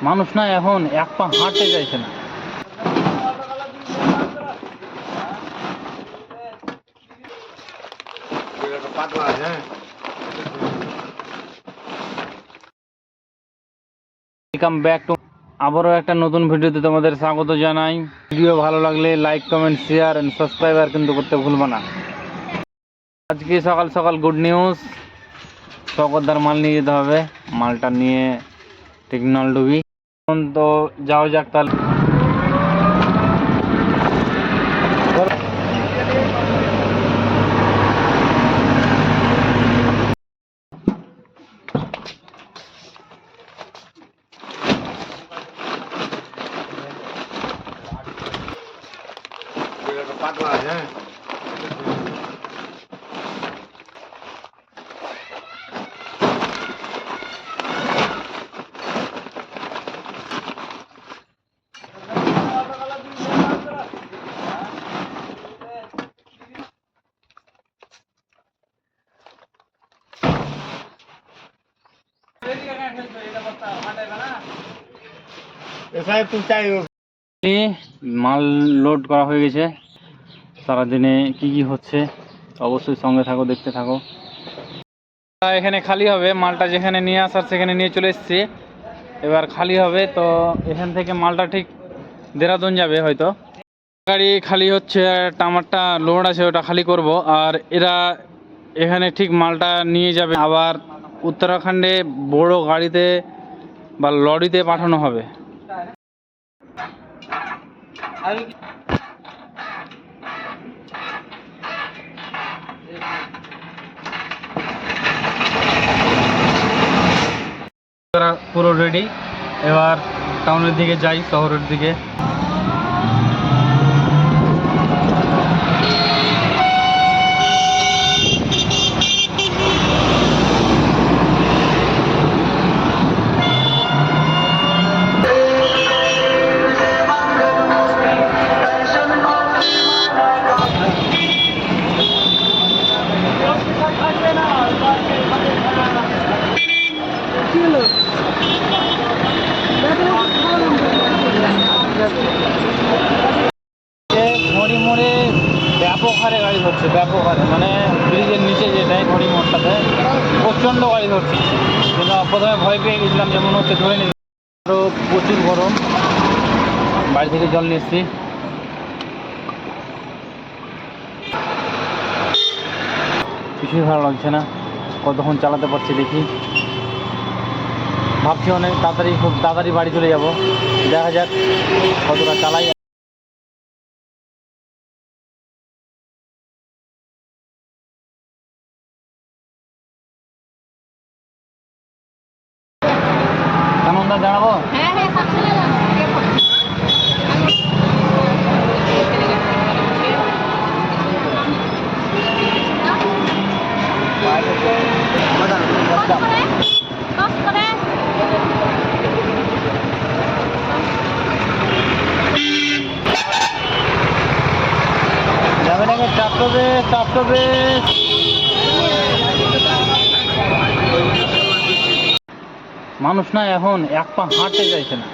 মানুষ না এখন এক পা হাঁটতে চাইছে না। ওয়েলকাম ব্যাক টু আবারও একটা নতুন ভিডিওতে তোমাদের স্বাগত জানাই। ভিডিও ভালো লাগলে like, comment, share and subscribe কিন্তু করতে ভুলবা না। আজকে সকাল সকাল গুড নিউজ, শওকতদার মাল নিয়ে যেতে হবে। মালটা নিয়ে ঠিক নলডুবি। তো যাও যাক তাহলে। পাতলা আছে। মাল লোড করা হয়ে গেছে। সারাদিনে কি কি হচ্ছে অবশ্যই সঙ্গে থাকো, দেখতে থাকো। এখানে খালি হবে, মালটা যেখানে নিয়ে আসার সেখানে নিয়ে চলে এসেছি। এবার খালি হবে, তো এখান থেকে মালটা ঠিক দেরাদুন যাবে হয়তো। গাড়ি খালি হচ্ছে, টামারটা লোড আছে, ওটা খালি করব। আর এরা এখানে ঠিক মালটা নিয়ে যাবে, আবার উত্তরাখণ্ডে বড় গাড়িতে বা লরিতে পাঠানো হবে। পুরো রেডি, এবার টাউনের দিকে যাই, শহরের দিকে। ঘড়ি মোড়ে ব্যাপক হারে গাড়ি ধরছে, ব্যাপক হারে, মানে ব্রিজের নিচে যেটাই ঘড়ি মোড়টাতে প্রচণ্ড গাড়ি ধরছে। কিন্তু প্রথমে ভয় পেয়ে গেছিলাম, যেমন হচ্ছে ধরে নিয়ে। আরও প্রচুর গরম, বাড়ি থেকে জল নিয়ে এসেছি। কিছুই ভালো লাগছে না, কতক্ষণ চালাতে পারছি দেখি। ভাবছি অনেক তাড়াতাড়ি, খুব তাড়াতাড়ি বাড়ি চলে যাব। দেখা যাক কতটা চালাই। কেমন দা জানাবো? যাবে নাকি? চারটো বেশ। মানুষ না এখন এক পা হাঁটতে চাইছে না।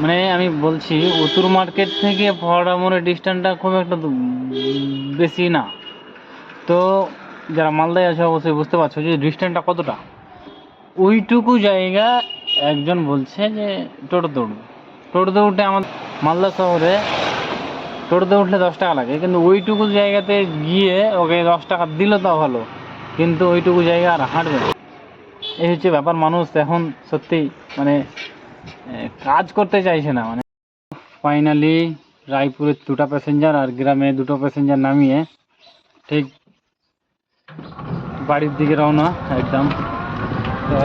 মানে আমি বলছি, উত্তর মার্কেট থেকে ফরওয়ার্ড মোড়ের ডিস্টেন্সটা খুব একটা বেশি না। তো যারা মালদায় আছে অবশ্যই বুঝতে পারছো যে ডিস্টেন্সটা কতটা। ওইটুকু জায়গা একজন বলছে যে টোটোতে উঠবে। টোটোতে উঠে আমাদের মালদা শহরে টোটোতে উঠলে 10 টাকা লাগে, কিন্তু ওইটুকু জায়গাতে গিয়ে ওকে 10 টাকা দিল তাও ভালো, কিন্তু ওইটুকু জায়গা আর হাঁটবে না। এই হচ্ছে ব্যাপার। মানুষ এখন সত্যি মানে কাজ করতে চাইছে না। মানে ফাইনালি রায়পুরের 2টা প্যাসেঞ্জার আর গ্রামে 2টো প্যাসেঞ্জার নামিয়ে ঠিক বাড়ির দিকে রওনা একদম। তো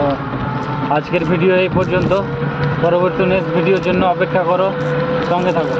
আজকের ভিডিও এই পর্যন্ত। পরবর্তী নেক্সট ভিডিওর জন্য অপেক্ষা করো, সঙ্গে থাকো।